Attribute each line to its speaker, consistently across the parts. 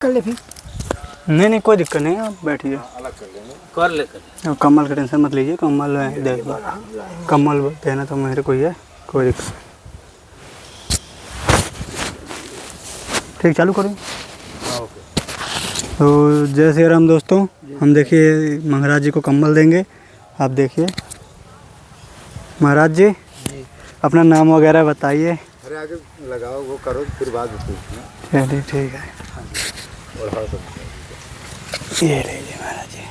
Speaker 1: कर ले फिर।
Speaker 2: नहीं कोई दिक्कत नहीं, आप बैठिए।
Speaker 3: अलग कर लेंगे, कर ले कर।
Speaker 2: कम्बल का टेंशन मत लीजिए, कम्बल देखो, कम्बल देना तो मेरे को ही है, कोई दिक्कत नहीं। ठीक, चालू करूँ? तो जय श्री राम दोस्तों, हम देखिए महाराज जी को कम्बल देंगे। आप देखिए महाराज जी, अपना नाम वगैरह बताइए।
Speaker 3: अरे आगे लगाओ, वो करो फिर बाद में पूछना।
Speaker 2: चलिए ठीक है,
Speaker 3: बढ़ा दो।
Speaker 2: ये लीजिए महाराज जी।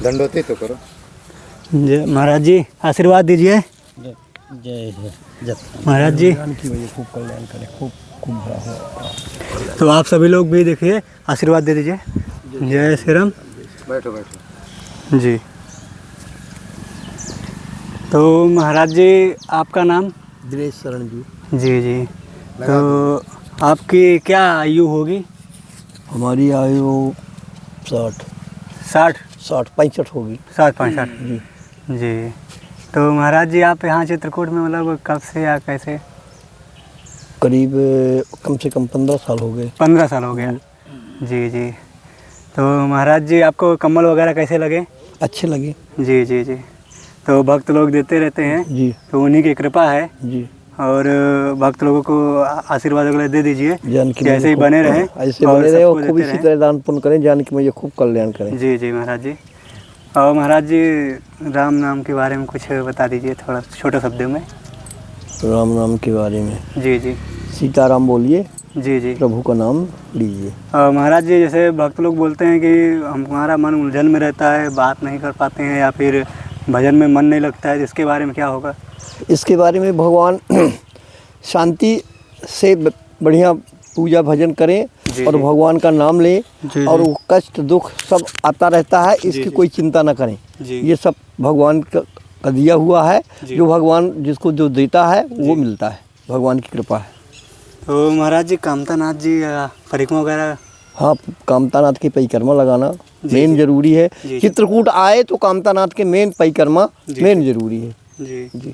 Speaker 3: दंडोती तो करो।
Speaker 2: जय महाराज जी, आशीर्वाद दीजिए।
Speaker 1: जय
Speaker 2: महाराज जी
Speaker 1: खूब कल्याण करे, खूब खूब बड़ा हो।
Speaker 2: तो आप सभी लोग भी देखिए, आशीर्वाद दे दीजिए। जय श्री राम।
Speaker 3: बैठो बैठो
Speaker 2: जी। तो महाराज जी, आपका नाम?
Speaker 1: दिनेश शरण जी।
Speaker 2: जी जी। तो आपकी क्या आयु होगी?
Speaker 1: हमारी आयु 60 65 होगी।
Speaker 2: 65
Speaker 1: जी।
Speaker 2: जी। तो महाराज जी, आप यहाँ चित्रकूट में मतलब कब से या कैसे?
Speaker 1: करीब कम से कम 15 साल हो गए।
Speaker 2: 15 साल हो गया। जी जी। तो महाराज जी, आपको कम्बल वगैरह कैसे लगे?
Speaker 1: अच्छे लगे।
Speaker 2: जी जी जी। तो भक्त लोग देते रहते हैं
Speaker 1: जी
Speaker 2: तो उन्हीं की कृपा है।
Speaker 1: जी।
Speaker 2: और भक्त लोगों को आशीर्वाद वगैरह दे दीजिए
Speaker 1: जानकी
Speaker 2: कि ऐसे ही बने रहें,
Speaker 1: ऐसे
Speaker 2: और
Speaker 1: बने रहे और
Speaker 2: सबको
Speaker 1: खूब
Speaker 2: देते
Speaker 1: इसी
Speaker 2: रहें।
Speaker 1: तरह दान पुण्य करें, जानकी मैया खूब कल्याण करें।
Speaker 2: जी जी महाराज जी। और महाराज जी, राम नाम के बारे में कुछ बता दीजिए थोड़ा छोटे शब्दों में।
Speaker 1: राम नाम के बारे में?
Speaker 2: जी जी।
Speaker 1: सीताराम बोलिए,
Speaker 2: जी जी।
Speaker 1: प्रभु का नाम लीजिए।
Speaker 2: और महाराज जी, जैसे भक्त लोग बोलते हैं कि हमारा मन उलझन में रहता है, बात नहीं कर पाते हैं या फिर भजन में मन नहीं लगता है, इसके बारे में क्या होगा?
Speaker 1: इसके बारे में भगवान शांति से बढ़िया पूजा भजन करें
Speaker 2: जी,
Speaker 1: और
Speaker 2: जी।
Speaker 1: भगवान का नाम लें
Speaker 2: जी,
Speaker 1: और
Speaker 2: जी।
Speaker 1: वो कष्ट दुख सब आता रहता है, इसकी
Speaker 2: जी।
Speaker 1: कोई चिंता ना करें।
Speaker 2: जी।
Speaker 1: ये सब भगवान का दिया हुआ है,
Speaker 2: जी।
Speaker 1: जो भगवान जिसको जो देता है वो मिलता है, भगवान की कृपा है।
Speaker 2: तो महाराज जी, कामतानाथ जी परिक्रमा वगैरह?
Speaker 1: हाँ, कामतानाथ की परिक्रमा लगाना
Speaker 2: जी,
Speaker 1: मेन
Speaker 2: जी।
Speaker 1: जरूरी है।
Speaker 2: जी।
Speaker 1: चित्रकूट आए तो कामतानाथ के मेन परिक्रमा
Speaker 2: जी।
Speaker 1: मेन जरूरी है।
Speaker 2: जी
Speaker 1: जी।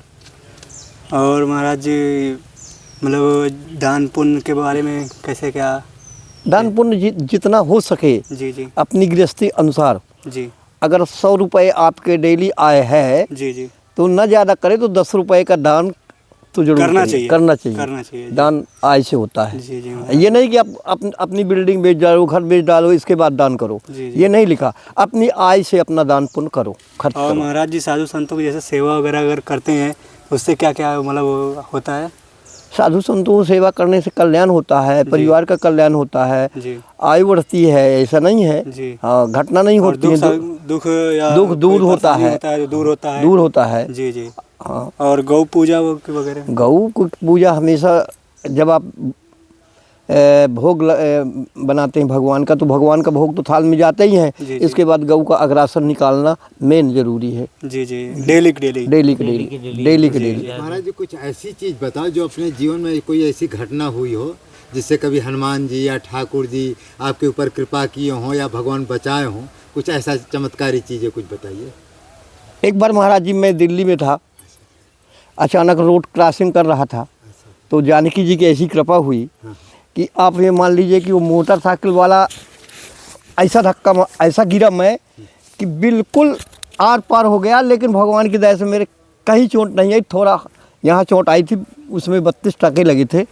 Speaker 2: और महाराज जी, मतलब दान पुण्य के बारे में कैसे क्या?
Speaker 1: दान पुण्य जितना हो सके
Speaker 2: जी जी।
Speaker 1: अपनी गृहस्थी अनुसार।
Speaker 2: जी
Speaker 1: अगर 100 रुपये आपके डेली आए हैं
Speaker 2: जी। जी।
Speaker 1: तो न ज़्यादा करे तो 10 रुपये का दान तो जरूर
Speaker 2: करना
Speaker 1: करिए।
Speaker 2: चाहिए।
Speaker 1: करना चाहिए।
Speaker 2: जी।
Speaker 1: दान आय से होता है।
Speaker 2: जी जी।
Speaker 1: ये नहीं कि आप अपनी बिल्डिंग बेच डालो, घर बेच डालो, इसके बाद दान करो।
Speaker 2: जी, जी।
Speaker 1: ये नहीं लिखा। अपनी आय से अपना दान पुण्य करो, खर्च
Speaker 2: और
Speaker 1: करो।
Speaker 2: महाराज जी, साधु संतों की जैसे सेवा वगैरह अगर करते हैं उससे क्या क्या मतलब होता है?
Speaker 1: साधु संतों की सेवा करने से कल्याण होता है, परिवार का कल्याण होता है,
Speaker 2: जी
Speaker 1: आयु बढ़ती है, ऐसा नहीं है।
Speaker 2: जी।
Speaker 1: हाँ, घटना नहीं
Speaker 2: और
Speaker 1: होती है।
Speaker 2: दुख या
Speaker 1: दुख दूर
Speaker 2: कोई
Speaker 1: होता
Speaker 2: परेशानी
Speaker 1: है।
Speaker 2: होता है तो दूर होता है।
Speaker 1: दूर होता है।
Speaker 2: जी जी।
Speaker 1: हाँ।
Speaker 2: और गौ पूजा वगैरह?
Speaker 1: गऊ की पूजा हमेशा जब आप भोग बनाते हैं भगवान का, तो भगवान का भोग तो थाल में जाता ही है।
Speaker 2: जी, जी।
Speaker 1: इसके बाद गऊ का अग्रासन निकालना मेन जरूरी है।
Speaker 2: जी जी। डेली की डेली।
Speaker 1: डेली के डेली।
Speaker 3: महाराज जी, कुछ ऐसी चीज़ बताओ जो अपने जीवन में कोई ऐसी घटना हुई हो जिससे कभी हनुमान जी या ठाकुर जी आपके ऊपर कृपा किए हों या भगवान बचाए हों। कुछ ऐसा चमत्कारी चीज़ें कुछ बताइए।
Speaker 1: एक बार महाराज जी, मैं दिल्ली में था, अचानक रोड क्रॉसिंग कर रहा था तो जानकी जी की ऐसी कृपा हुई कि आप ये मान लीजिए कि वो मोटरसाइकिल वाला ऐसा गिरा मैं कि बिल्कुल आर पार हो गया, लेकिन भगवान की दया से मेरे कहीं चोट नहीं आई। थोड़ा यहाँ चोट आई थी, उसमें 32 टाके लगे थे।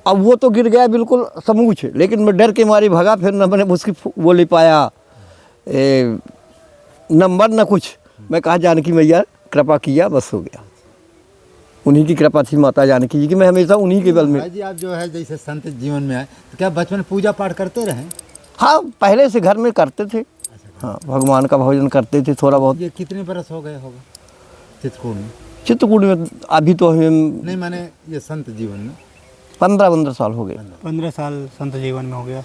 Speaker 1: अब वो तो गिर गया बिल्कुल समूच, लेकिन मैं डर के मारी भगा, फिर न मैंने उसकी वो ले पाया नंबर न कुछ। मैं कहा जानकी मैया कृपा किया, बस हो गया। उन्हीं की कृपा थी माता जानकी जी की, मैं हमेशा उन्हीं के बल में।
Speaker 3: महाराज जी, आप जो है जैसे संत जीवन में आए तो क्या बचपन में पूजा पाठ करते रहे?
Speaker 1: हाँ, पहले से घर में करते थे। हाँ, भगवान का भोजन करते थे थोड़ा बहुत।
Speaker 3: ये कितने बरस हो गए होगा चित्रकूट में?
Speaker 1: चित्रकूट में अभी तो हमें
Speaker 3: नहीं, माने ये संत जीवन में
Speaker 1: 15 साल हो गए।
Speaker 2: 15 साल संत जीवन में हो गया।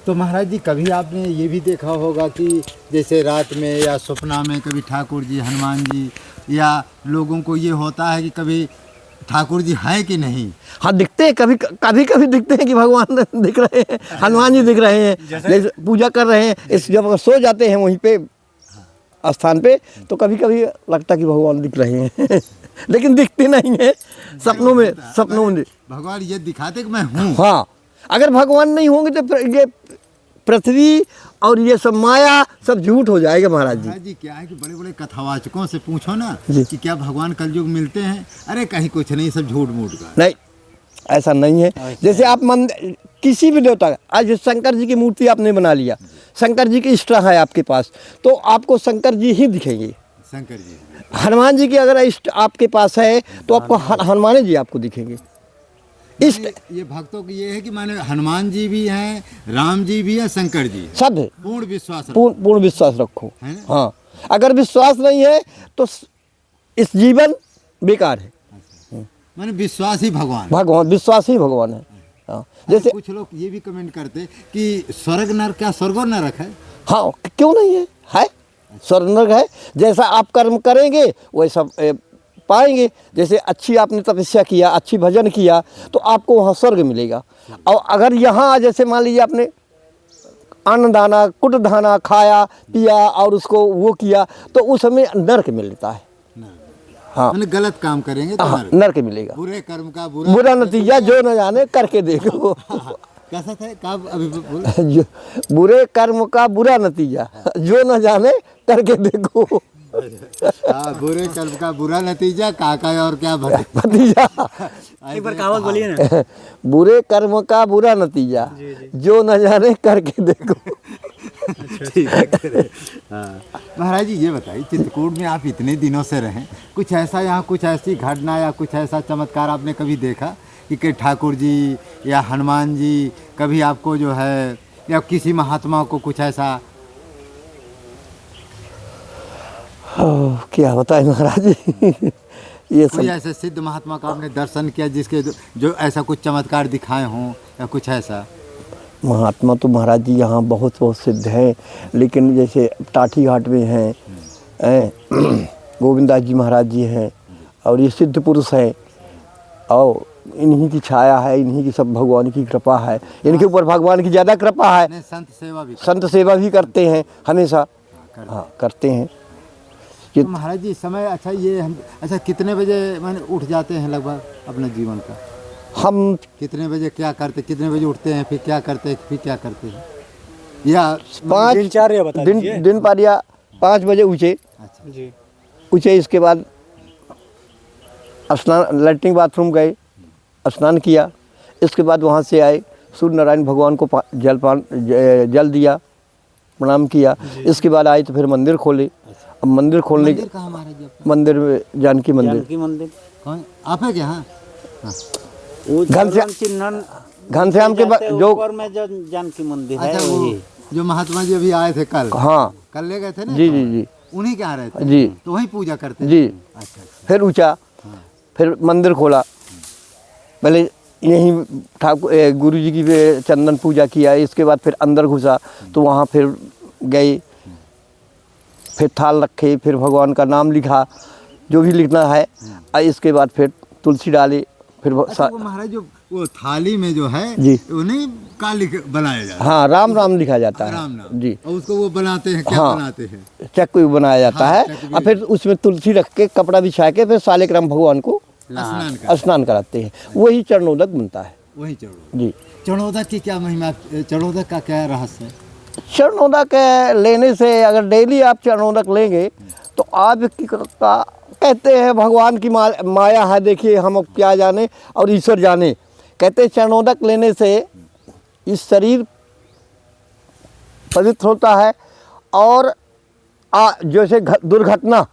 Speaker 3: तो महाराज जी, कभी आपने ये भी देखा होगा कि जैसे रात में या सपना में कभी ठाकुर जी, हनुमान जी या लोगों को ये होता है कि कभी ठाकुर जी है कि नहीं?
Speaker 1: हाँ दिखते हैं, कभी कभी कभी दिखते हैं कि भगवान दिख रहे हैं, हनुमान जी दिख रहे हैं, जैसे पूजा कर रहे हैं। इस जब सो जाते हैं वहीं पे स्थान पे तो कभी कभी लगता है कि भगवान दिख रहे हैं लेकिन दिखते नहीं है, सपनों में
Speaker 3: भगवान ये दिखाते कि मैं हूँ।
Speaker 1: हाँ, अगर भगवान नहीं होंगे तो फिर ये पृथ्वी और ये सब माया सब झूठ हो जाएगा महाराज जी।
Speaker 3: महाराज जी क्या है कि बड़े बड़े कथावाचकों से पूछो ना
Speaker 1: जी।
Speaker 3: कि क्या भगवान कलयुग मिलते हैं, अरे कहीं कुछ नहीं, सब झूठ मूठ का।
Speaker 1: नहीं, ऐसा नहीं है। जैसे आप मंदिर किसी भी देवता का, आज शंकर जी की मूर्ति आपने बना लिया, शंकर जी की इष्ट है आपके पास, तो आपको शंकर जी ही दिखेंगे।
Speaker 3: शंकर जी,
Speaker 1: हनुमान जी की अगर इष्ट आपके पास है तो आपको हनुमान जी आपको दिखेंगे। इष्ट
Speaker 3: ये भक्तों की ये है कि माने हनुमान जी भी हैं, राम जी भी हैं, शंकर जी हैं।
Speaker 1: सब है,
Speaker 3: पूर्ण विश्वास रखो।
Speaker 1: पूर्ण विश्वास रखो।
Speaker 3: है ना?
Speaker 1: हाँ, अगर विश्वास नहीं है तो इस जीवन बेकार है।
Speaker 3: माने विश्वास ही भगवान।
Speaker 1: भगवान, विश्वास ही भगवान है। हाँ, जैसे
Speaker 3: कुछ लोग ये भी कमेंट करते कि स्वर्ग नरक, क्या स्वर्ग और नरक है?
Speaker 1: हाँ, क्यों नहीं है, है स्वर्ग नरक है। जैसा आप कर्म करेंगे वैसा पाएंगे। जैसे अच्छी आपने तपस्या किया, अच्छी भजन किया तो आपको वहाँ स्वर्ग मिलेगा। और अगर यहाँ जैसे मान लीजिए आपने अन्न दाना कुट दाना खाया पिया और उसको वो किया तो उस समय नरक मिलता है। हाँ,
Speaker 3: माने गलत काम करेंगे तो
Speaker 1: हाँ,
Speaker 3: नरक।
Speaker 1: नरक मिलेगा।
Speaker 3: बुरे कर्म का
Speaker 1: बुरा नतीजा जो न जाने करके देखो।
Speaker 3: कैसा था कब अभी बोल?
Speaker 1: बुरे कर्म का बुरा नतीजा जो न जाने करके देखो।
Speaker 3: हाँ, बुरे कर्म का बुरा नतीजा काका और क्या
Speaker 1: नतीजा
Speaker 2: एक बार कहावत बोलिए ना।
Speaker 1: बुरे कर्म का बुरा नतीजा जो न जाने करके देखो।
Speaker 3: ठीक है। हाँ। महाराज जी ये बताइए, चित्रकूट में आप इतने दिनों से रहें, कुछ ऐसा यहाँ कुछ ऐसी घटना या कुछ ऐसा चमत्कार आपने कभी देखा कि ठाकुर जी या हनुमान जी कभी आपको जो है या किसी महात्मा को कुछ ऐसा?
Speaker 1: क्या बताए महाराज जी ये
Speaker 3: कोई
Speaker 1: सब
Speaker 3: ऐसे सिद्ध महात्मा का आपने दर्शन किया जिसके जो ऐसा कुछ चमत्कार दिखाए हों या कुछ ऐसा?
Speaker 1: महात्मा तो महाराज जी यहाँ बहुत बहुत सिद्ध हैं, लेकिन जैसे टाठी घाट में हैं गोविंदास जी महाराज जी हैं और ये सिद्ध पुरुष हैं और इन्हीं की छाया है, इन्हीं की सब भगवान की कृपा है, इनके ऊपर भगवान की ज़्यादा कृपा है। संत सेवा भी करते हैं हमेशा। हाँ, करते हैं।
Speaker 3: तो महाराज जी समय अच्छा ये अच्छा कितने बजे मैंने उठ जाते हैं लगभग अपने जीवन का?
Speaker 1: हम
Speaker 3: कितने बजे क्या करते, कितने बजे उठते हैं, फिर क्या करते हैं, फिर क्या करते हैं, या
Speaker 2: दिनचर्या बता दीजिए।
Speaker 1: दिन पारिया 5 बजे उठे।
Speaker 3: अच्छा
Speaker 2: जी।
Speaker 1: उठे, इसके बाद स्नान, लैट्रिन बाथरूम गए, स्नान किया, इसके बाद वहाँ से आए, सूर्य नारायण भगवान को जल दिया, प्रणाम किया, इसके बाद आए तो फिर मंदिर खोले। अब मंदिर खोलने के
Speaker 3: कहाँ महाराज जी?
Speaker 1: मंदिर में जानकी मंदिर।
Speaker 3: कौन आप है क्या? हाँ,
Speaker 1: घनश्याम के जो
Speaker 4: ऊपर में जो जानकी मंदिर है
Speaker 3: अच्छा वो जो महात्मा जी अभी आए थे कल।
Speaker 1: हाँ,
Speaker 3: कल ले गए थे ना?
Speaker 1: जी जी जी
Speaker 3: उन्हीं के आ रहे थे
Speaker 1: जी,
Speaker 3: तो वहीं पूजा करते
Speaker 1: जी।
Speaker 3: अच्छा।
Speaker 1: फिर ऊंचा, फिर मंदिर खोला, पहले यहीं ठाकुर गुरु जी की चंदन पूजा किया, इसके बाद फिर अंदर घुसा तो वहाँ फिर गए, फिर थाल रखे, फिर भगवान का नाम लिखा जो भी लिखना है, इसके बाद फिर तुलसी डाले, फिर
Speaker 3: अच्छा, वो महाराज जो वो थाली में जो है
Speaker 1: जी
Speaker 3: उन्हें का बनाया जाता है?
Speaker 1: हाँ, राम राम लिखा जाता है।
Speaker 3: राम नाम
Speaker 1: जी।
Speaker 3: और उसको वो बनाते हैं क्या?
Speaker 1: हाँ,
Speaker 3: बनाते हैं
Speaker 1: चक्र बनाया जाता
Speaker 3: हाँ,
Speaker 1: है और फिर उसमें तुलसी रख के कपड़ा बिछा के फिर सालिक राम भगवान को स्नान कराते हैं, वही चरणोदक बनता है।
Speaker 3: वही चरणोदक।
Speaker 1: जी।
Speaker 3: चरणोदक की क्या महिमा, चरणोदक का क्या रहस्य है?
Speaker 1: चरणोदक लेने से, अगर डेली आप चरणोदक लेंगे तो आपकी का कहते हैं भगवान की माया है, देखिए हम अब क्या जाने और ईश्वर जाने। कहते हैं चरणोदक लेने से इस शरीर पवित्र होता है और जैसे दुर्घटना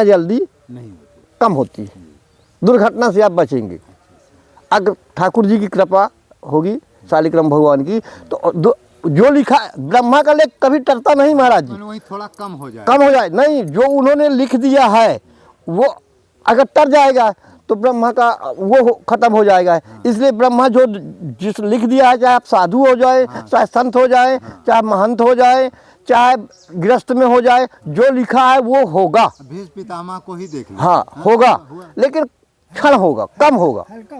Speaker 1: जल्दी
Speaker 3: नहीं
Speaker 1: कम होती है, दुर्घटना से आप बचेंगे। अगर ठाकुर जी की कृपा होगी, शालिग्राम भगवान की, तो जो लिखा ब्रह्मा का लेख कभी टरता नहीं महाराज जी।
Speaker 3: वही थोड़ा कम हो
Speaker 1: जाए नहीं, जो उन्होंने लिख दिया है वो अगर टर जाएगा तो ब्रह्मा का वो खत्म हो जाएगा। इसलिए ब्रह्मा जो जिस लिख दिया है, चाहे आप साधु हो जाए, चाहे संत हो जाए, चाहे महंत हो जाए, चाहे गृहस्थ में हो जाए, जो लिखा है वो होगा।
Speaker 3: भीष्म पितामह को ही देख लो।
Speaker 1: हाँ, होगा। लेकिन क्षण होगा, कम होगा, हल्का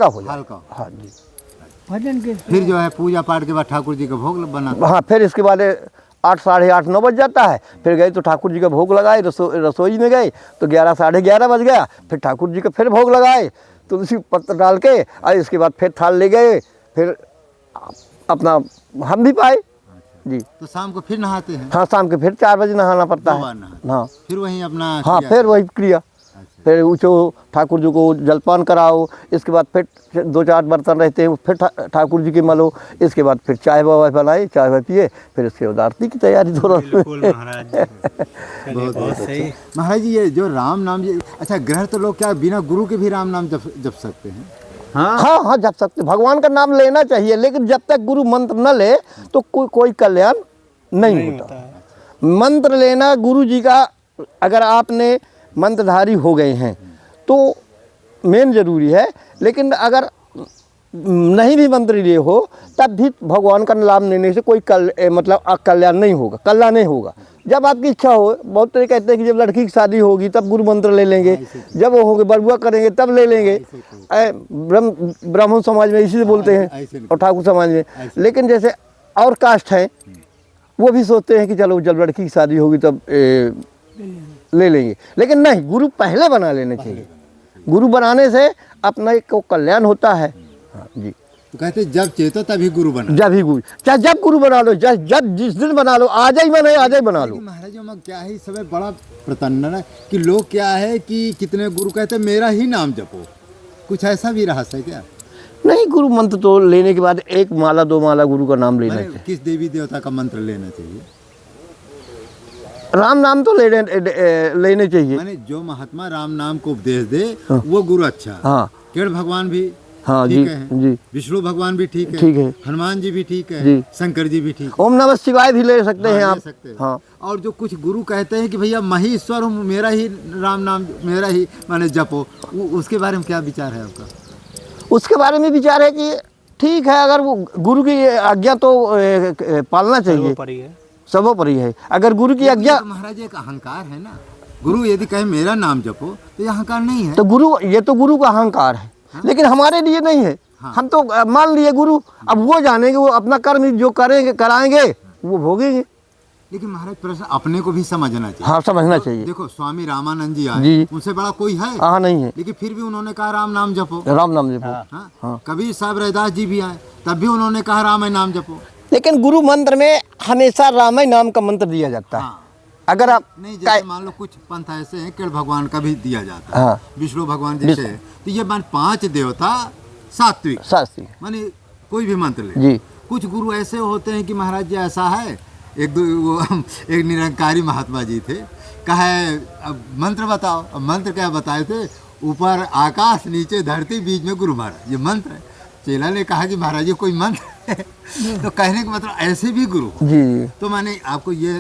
Speaker 1: हो जाएगा।
Speaker 3: हल्का।
Speaker 1: हाँ जी।
Speaker 3: फिर जो है पूजा पाठ के बाद ठाकुर जी का भोग बनाते
Speaker 1: हाँ, फिर इसके बाद 8, साढ़े 8, 9 बज जाता है। फिर गए तो ठाकुर जी का भोग लगाए, रसोई में गए तो 11, साढ़े 11 बज गया। फिर ठाकुर जी का फिर भोग लगाए तुलसी पत्र डाल के, और इसके बाद फिर थाल ले गए, फिर अपना हम भी पाए जी।
Speaker 3: तो शाम को फिर नहाते हैं?
Speaker 1: हाँ, शाम के फिर 4 बजे नहाना पड़ता
Speaker 3: दो बार
Speaker 1: है।
Speaker 3: नहाते।
Speaker 1: हाँ
Speaker 3: फिर वहीं अपना
Speaker 1: हाँ,
Speaker 3: क्रिया
Speaker 1: फिर वही क्रिया।
Speaker 3: अच्छा।
Speaker 1: फिर ऊँचो ठाकुर जी को जलपान कराओ, इसके बाद फिर 2-4 बर्तन रहते हैं, फिर ठाकुर जी के मलो, इसके बाद फिर चाय वाय बनाए, चाय वाय पिए, फिर इसके बाद आरती की तैयारी थोड़ा।
Speaker 2: बिल्कुल महाराज जी। चलिए, बहुत सही।
Speaker 3: महाराज जी ये जो राम नाम जी, अच्छा ग्रह तो लोग क्या बिना गुरु के भी राम नाम जप सकते हैं?
Speaker 1: हाँ हाँ, जप सकते, भगवान का नाम लेना चाहिए, लेकिन जब तक गुरु मंत्र न ले तो कोई कल्याण नहीं होता है। मंत्र लेना गुरु जी का, अगर आपने मंत्रधारी हो गए हैं तो मेन जरूरी है, लेकिन अगर नहीं भी मंत्र लिए हो तब भी भगवान का नाम लेने से कोई मतलब कल्याण नहीं होगा, कल्याण नहीं होगा। जब आपकी इच्छा हो, बहुत तरह कहते हैं कि जब लड़की की शादी होगी तब गुरु मंत्र ले लेंगे, जब वो होंगे बरुआ करेंगे तब ले लेंगे। ब्राह्मण समाज में इसी से बोलते हैं, और ठाकुर समाज में। लेकिन जैसे और कास्ट है वो भी सोचते हैं कि चलो जब लड़की की शादी होगी तब ले लेंगे, लेकिन नहीं, गुरु पहले बना लेने चाहिए। गुरु बनाने से अपना को कल्याण होता है। हाँ जी।
Speaker 3: तो कहते जब चेतो तभी गुरु बना।
Speaker 1: जब ही गुरु, चाहे जब गुरु बना लो, जब जिस दिन बना लो, आज ही बना, आज ही बना लो।
Speaker 3: महाराज जी क्या है, इस समय बड़ा प्रतंडन है कि लोग क्या है कि कितने गुरु कहते मेरा ही नाम जपो, कुछ ऐसा भी रहस्य है क्या?
Speaker 1: नहीं, गुरु मंत्र तो लेने के बाद 1 माला 2 माला गुरु का नाम लेना चाहिए।
Speaker 3: किस देवी देवता का मंत्र लेना चाहिए?
Speaker 1: राम नाम तो लेने चाहिए।
Speaker 3: माने जो महात्मा राम नाम को उपदेश दे वो गुरु अच्छा।
Speaker 1: हाँ,
Speaker 3: केवल भगवान भी
Speaker 1: हाँ जी
Speaker 3: ठीक है,
Speaker 1: जी,
Speaker 3: विष्णु भगवान भी ठीक है,
Speaker 1: ठीक है,
Speaker 3: हनुमान जी भी ठीक है,
Speaker 1: जी,
Speaker 3: शंकर जी भी ठीक है।
Speaker 1: ओम नमः शिवाय भी ले सकते हैं
Speaker 3: हाँ,
Speaker 1: आप।
Speaker 3: ले सकते हैं।
Speaker 1: हाँ।
Speaker 3: और जो कुछ गुरु कहते हैं कि भैया मैं ही ईश्वर हूँ, मेरा ही राम नाम, मेरा ही माने जपो, उसके बारे में क्या विचार है आपका?
Speaker 1: उसके बारे में विचार है कि ठीक है, अगर वो गुरु की आज्ञा तो पालना चाहिए, सर्वोपरि है। अगर गुरु की आज्ञा,
Speaker 3: तो महाराज एक अहंकार है ना, गुरु यदि कहे मेरा नाम जपो तो ये अहंकार नहीं है।
Speaker 1: तो गुरु, ये तो गुरु का अहंकार है। हाँ? लेकिन हमारे लिए नहीं है। हाँ। हम तो मान लिए गुरु, अब वो जानेंगे, वो अपना कर्म जो करेंगे कराएंगे वो भोगेंगे।
Speaker 3: लेकिन महाराज प्रश्न अपने को भी समझना चाहिए।
Speaker 1: हाँ, समझना चाहिए।
Speaker 3: देखो स्वामी रामानंद जी आए,
Speaker 1: जी,
Speaker 3: उनसे बड़ा कोई है?
Speaker 1: हाँ, नहीं है,
Speaker 3: लेकिन फिर भी उन्होंने कहा राम नाम जपो,
Speaker 1: राम नाम जपो।
Speaker 3: हाँ।
Speaker 1: हाँ।
Speaker 3: कबीर साहब रैदास जी भी आए, तब भी उन्होंने कहा राम नाम जपो।
Speaker 1: लेकिन गुरु मंत्र में हमेशा राम नाम का मंत्र दिया जाता है।
Speaker 3: हाँ।
Speaker 1: अगर आप
Speaker 3: नहीं, जैसे मान लो कुछ पंथ ऐसे हैं केवल भगवान का भी दिया जाता है।
Speaker 1: हाँ।
Speaker 3: विष्णु भगवान जैसे है, तो ये मान 5 देवता सात्विक,
Speaker 1: शास्त्री
Speaker 3: माने कोई भी मंत्र ले।
Speaker 1: जी।
Speaker 3: कुछ गुरु ऐसे होते हैं कि महाराज जी ऐसा है, एक निरंकारी महात्मा जी थे, कहे अब मंत्र बताओ। अब मंत्र क्या बताए थे? ऊपर आकाश, नीचे धरती, बीच में गुरु महाराज, ये मंत्र है। चेला ने कहा कि महाराज ये कोई मंत्र है? तो कहने का मतलब ऐसे भी गुरु
Speaker 1: जी।
Speaker 3: तो माने आपको ये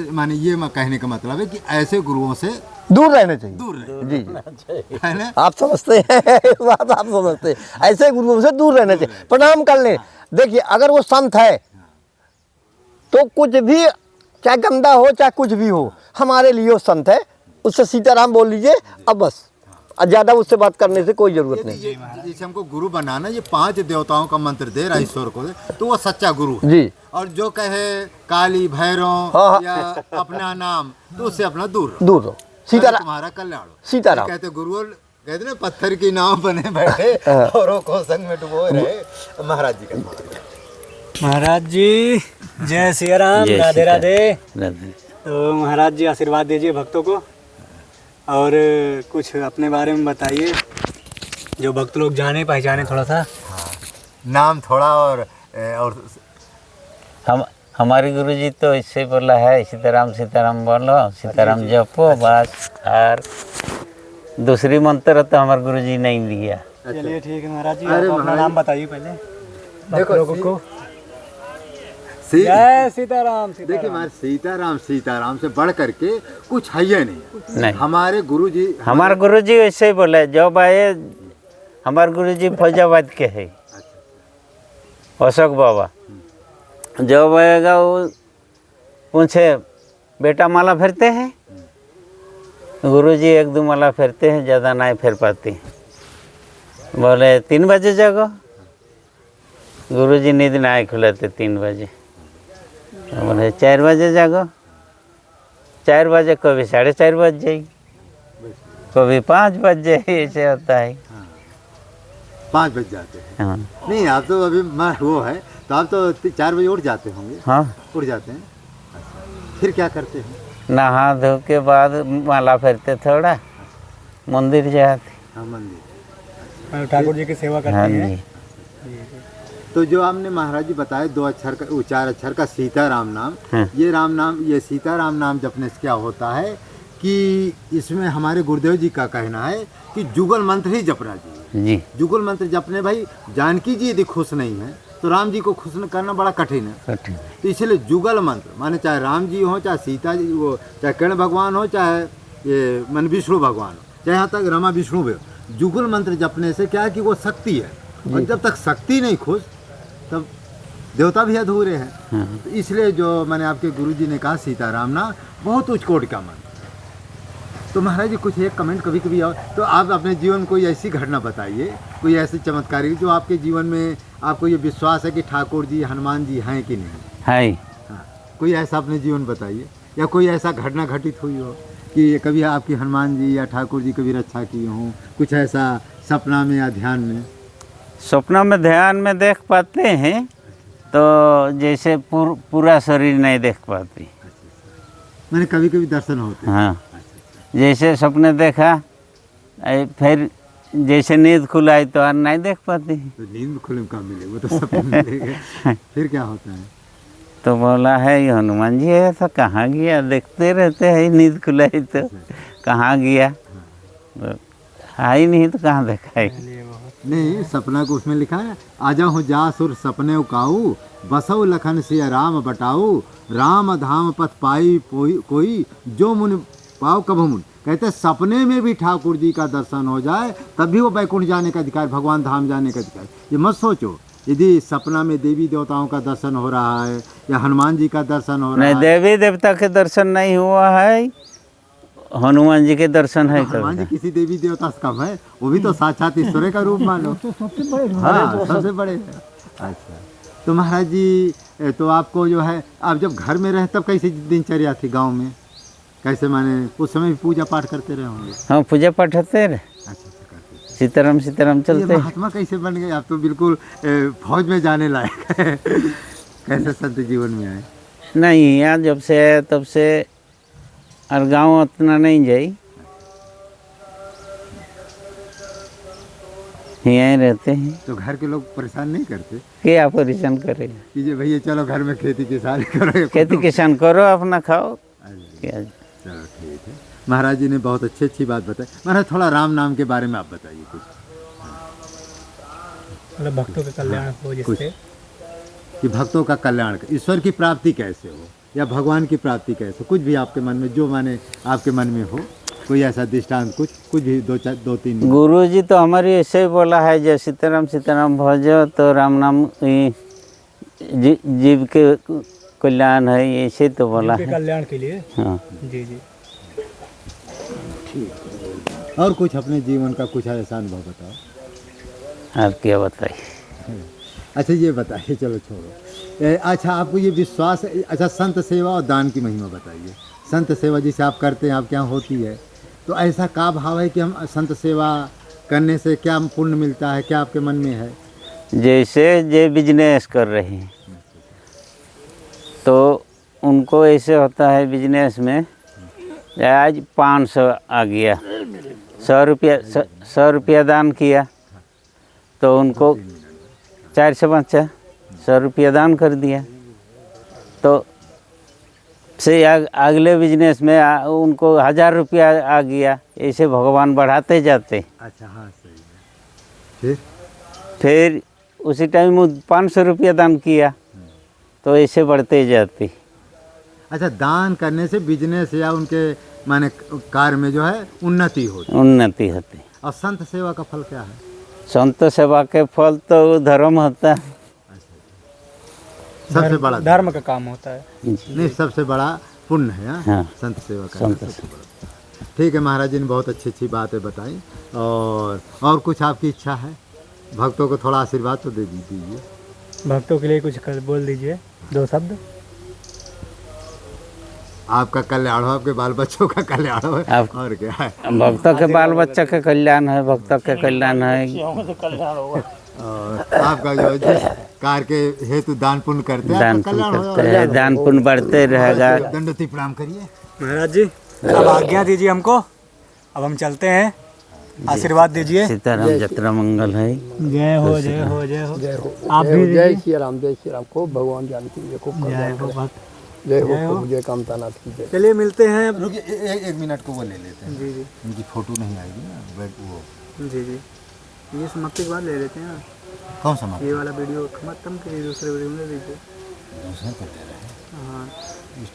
Speaker 3: कहने का मतलब है कि ऐसे गुरुओं से
Speaker 1: दूर रहना चाहिए।
Speaker 3: दूर रहे,
Speaker 1: जी,
Speaker 3: है ना?
Speaker 1: आप समझते हैं बात, आप समझते हैं। ऐसे गुरुओं से दूर रहना चाहिए, प्रणाम कर लें। देखिए, अगर वो संत है तो कुछ भी, चाहे गंदा हो चाहे कुछ भी हो, हमारे लिए वो संत है, उससे सीताराम बोल लीजिए, अब बस। ज़्यादा उससे बात करने से कोई जरूरत नहीं।
Speaker 3: जैसे हमको गुरु बनाना, ये 5 देवताओं का मंत्र दे रहा है ईश्वर को, तो वो सच्चा गुरु है।
Speaker 1: जी।
Speaker 3: और जो कहे काली भैरव
Speaker 1: हाँ। या
Speaker 3: अपना नाम, तो उससे अपना दूर
Speaker 1: रहो। सीताराम,
Speaker 3: तुम्हारा कल्याण हो।
Speaker 1: सीताराम
Speaker 3: कहते गुरु, कहते ना पत्थर की नाव बने बैठे औरों को संग में डुबोए रहे। महाराज जी का
Speaker 2: महाराज जी जय सिया राम, राधे राधे। तो महाराज जी आशीर्वाद दीजिए भक्तों को, और कुछ अपने बारे में बताइए जो भक्त लोग जाने पहचाने थोड़ा सा।
Speaker 3: नाम थोड़ा और
Speaker 4: हमारे गुरुजी तो इससे बोला है सीताराम सीताराम बोलो, सीताराम जपो बस। और दूसरी मंत्र तो हमारे गुरुजी नहीं दिया।
Speaker 2: चलिए ठीक है महाराज जी, आप अपना नाम बताइए पहले
Speaker 3: देखो
Speaker 2: लोगों को।
Speaker 3: जय
Speaker 2: सीताराम।
Speaker 3: देखिए महाराज, सीताराम से बढ़ करके कुछ है ही नहीं। हमारे गुरुजी
Speaker 4: वैसे ही बोले, जब आए हमारे गुरुजी फौजाबाद के है, अशोक बाबा। जब आएगा वो पूछे बेटा माला फेरते हैं, गुरुजी 1-2 माला फेरते हैं, ज़्यादा नहीं फेर पाते हैं। बोले 3 बजे जागो। गुरुजी नींद ना खुलाते 3 बजे। तो बोले 4 बजे जागो। 4 बजे कभी 4:30 बज जाए, कभी 5 बज जाए, ऐसे होता है।
Speaker 3: 5 बज जाते हैं।
Speaker 4: हाँ
Speaker 3: नहीं आप तो अभी मैं वो है तो आप तो 4 बजे उठ जाते होंगे।
Speaker 4: हाँ।
Speaker 3: उठ जाते हैं। अच्छा। फिर क्या करते हैं?
Speaker 4: नहा धो के बाद माला फेरते, थोड़ा मंदिर जाते।
Speaker 3: हाँ मंदिर।
Speaker 2: ठाकुर जी की सेवा करते
Speaker 4: हाँ
Speaker 2: हैं।
Speaker 4: जी।
Speaker 3: तो जो आपने महाराज जी बताया 2 अक्षर का 4 अक्षर का सीताराम नाम,
Speaker 4: हाँ।
Speaker 3: ये राम नाम, ये सीताराम नाम जपने से क्या होता है कि इसमें हमारे गुरुदेव जी का कहना है कि जुगल मंत्र ही जपना चाहिए।
Speaker 4: जी
Speaker 3: जुगल मंत्र जपने भाई जानकी जी यदि खुश नहीं है तो राम जी को खुश करना बड़ा कठिन है।
Speaker 4: कठिन।
Speaker 3: तो इसलिए जुगल मंत्र माने चाहे राम जी हो, चाहे सीता जी वो, चाहे कर्ण भगवान हो, चाहे ये मन विष्णु भगवान हो, चाहे यहाँ तक रमा विष्णु भी हो, जुगल मंत्र जपने से क्या है कि वो शक्ति है, और जब तक शक्ति नहीं खुश तब देवता भी अधूरे हैं।
Speaker 4: हाँ।
Speaker 3: तो इसलिए जो मैंने आपके गुरुजी ने कहा सीताराम ना बहुत उच्च कोटि का मंत्र। तो महाराज जी कुछ एक कमेंट कभी कभी आओ तो आप अपने जीवन कोई ऐसी घटना बताइए, कोई ऐसी चमत्कारी जो आपके जीवन में आपको ये विश्वास है कि ठाकुर जी हनुमान जी हैं कि नहीं
Speaker 4: है।
Speaker 3: हाँ, कोई ऐसा अपने जीवन बताइए, या कोई ऐसा घटना घटित हुई हो कि कभी आपकी हनुमान जी या ठाकुर जी कभी रक्षा की हों, कुछ ऐसा सपना में या ध्यान में?
Speaker 4: सपना में ध्यान में देख पाते हैं तो जैसे पूरा शरीर नहीं देख पाते।
Speaker 3: मैंने कभी कभी दर्शन होते हैं।
Speaker 4: हाँ, जैसे सपने देखा फिर जैसे नींद खुलाई तो और नहीं देख पाते।
Speaker 3: तो नींद खुले कहाँ मिले, वो तो सपने मिलेंगे। फिर क्या होता है?
Speaker 4: तो बोला है ये हनुमान जी है, तो कहाँ गया, देखते रहते हैं, नींद खुलाई तो कहाँ गया, तो है ही नहीं तो कहाँ देखा है।
Speaker 3: नहीं सपना को उसमें लिखा है, आजा हूँ जा सुर सपने उकाऊ, बसऊ लखन सिया राम बटाऊ, राम धाम पथ पाई कोई, जो मुनि पाओ कब मुनि। कहते सपने में भी ठाकुर जी का दर्शन हो जाए तब भी वो बैकुंठ जाने का अधिकार, भगवान धाम जाने का अधिकार। ये मत सोचो यदि सपना में देवी देवताओं का दर्शन हो रहा है या हनुमान जी का दर्शन हो रहा
Speaker 4: नहीं,
Speaker 3: है।
Speaker 4: देवी देवता के दर्शन नहीं हुआ है, हनुमान जी के दर्शन है।
Speaker 3: हनुमान जी किसी देवी देवता से कम है, वो भी तो साक्षात ईश्वर का रूप मानो। हाँ सबसे बड़े हैं। अच्छा तो महाराज जी तो आपको जो है आप जब घर में रहे तब कैसी दिनचर्या थी गांव में, कैसे माने उस समय भी पूजा पाठ करते रहे होंगे?
Speaker 4: हाँ, पूजा पाठ होते रहे।
Speaker 3: अच्छा करते।
Speaker 4: सीताराम सीताराम
Speaker 3: ये
Speaker 4: चलते।
Speaker 3: महात्मा कैसे बन गए? आप तो बिल्कुल फौज में जाने लायक है। कैसे संत जीवन में आए?
Speaker 4: नहीं, यहाँ जब से है तब से और गाँव उतना नहीं जाई, यहीं रहते हैं।
Speaker 3: तो घर के लोग परेशान नहीं करते
Speaker 4: क्या परेशान करेगा?
Speaker 3: कि जे भैया चलो घर में खेती किसानी करो,
Speaker 4: खेती किसान करो, अपना खाओ। क्या
Speaker 3: चलो ठीक है। महाराज जी ने बहुत अच्छी बात बताई। महाराज थोड़ा राम नाम के बारे में आप बताइए कुछ,
Speaker 2: मतलब भक्तों का कल्याण हो जिससे,
Speaker 3: कि भक्तों का कल्याण, ईश्वर की प्राप्ति कैसे हो या भगवान की प्राप्ति कैसे हो, कुछ भी आपके मन में जो माने आपके मन में हो, कोई ऐसा दृष्टांत कुछ भी 2-3।
Speaker 4: गुरु जी तो हमारी ऐसे ही बोला है, जय सीताराम सीताराम भजो तो राम नाम जीव के कल्याण है, ऐसे तो बोला है।
Speaker 2: कल्याण के लिए।
Speaker 4: हाँ
Speaker 2: जी जी।
Speaker 3: और कुछ अपने जीवन का कुछ ऐसा अनुभव बताओ।
Speaker 4: आप क्या बताइए?
Speaker 3: अच्छा ये बताइए, चलो छोड़ो। अच्छा आपको ये विश्वास, अच्छा संत सेवा और दान की महिमा बताइए। संत सेवा जिसे आप करते हैं आपके यहाँ होती है, तो ऐसा क्या भाव है कि हम संत सेवा करने से क्या पुण्य मिलता है, क्या आपके मन में है?
Speaker 4: जैसे जे बिजनेस कर रहे हैं तो उनको ऐसे होता है बिजनेस में, आज 500 आ गया, 100 रुपया दान किया तो उनको 4 से 100 रुपया दान कर दिया, तो से अगले बिजनेस में उनको 1000 रुपया आ गया, ऐसे भगवान बढ़ाते जाते।
Speaker 3: अच्छा हाँ सही है।
Speaker 4: फिर उसी टाइम 500 रुपया दान किया तो ऐसे बढ़ते जाते।
Speaker 3: अच्छा दान करने से बिजनेस या उनके माने कार्य में जो है उन्नति होती
Speaker 4: होती।
Speaker 3: और संत सेवा का फल क्या है?
Speaker 4: संत सेवा के फल तो धर्म होता है,
Speaker 3: सबसे बड़ा
Speaker 2: धर्म का काम होता है।
Speaker 3: नहीं सबसे बड़ा पुण्य है। हाँ?
Speaker 4: हाँ।
Speaker 3: संत सेवा का
Speaker 4: संत
Speaker 3: सबसे बड़ा। ठीक है, महाराज जी ने बहुत अच्छी अच्छी बातें बताई। और कुछ आपकी इच्छा है? भक्तों को थोड़ा आशीर्वाद तो दे दीजिए।
Speaker 2: भक्तों के लिए कुछ बोल दीजिए, 2 शब्द।
Speaker 3: आपका कल्याण हो, आपके बाल बच्चों का कल्याण हो, और क्या है।
Speaker 4: भक्तों के बाल बच्चों के कल्याण है, भक्तों के कल्याण है।
Speaker 3: और आपका जो जिस कार्य के हेतु दान पुण्य करते हैं,
Speaker 4: दान
Speaker 3: आपका
Speaker 4: पुण्य
Speaker 3: कल्याण हो।
Speaker 4: करते हैं, दान पुण्य बढ़ते रहेगा।
Speaker 3: दंडवती प्रणाम करिए।
Speaker 2: महाराज जी अब आज्ञा दीजिए हमको, अब हम चलते हैं, आशीर्वाद दीजिए।
Speaker 4: सीताराम जत्रा मंगल है।
Speaker 2: जय हो जय हो जय हो।
Speaker 1: जय हो।
Speaker 2: आप भी
Speaker 1: जय श्री राम, जय श्री राम। खूब भगवान ज्ञान कीजिए, खूब
Speaker 2: जय
Speaker 1: कल्याण
Speaker 2: हो
Speaker 1: करें।
Speaker 2: भक्त।
Speaker 1: जय
Speaker 2: जय
Speaker 1: हो,
Speaker 2: हो।
Speaker 1: खूब जय कामतानाथ की जय।
Speaker 2: चलिए मिलते हैं।
Speaker 3: रुकिए, एक मिनट को वो ले लेते हैं।
Speaker 2: जी जी
Speaker 3: उनकी फोटो नहीं आएगी ना, वो
Speaker 2: जी जी, ये समाप्ति के बाद ले लेते हैं।
Speaker 3: कौन सा
Speaker 2: ये वाला वीडियो खत्म करिए, दूसरे वीडियो में ले लीजिए।
Speaker 3: दूसरे को दे रहे हैं।
Speaker 2: हाँ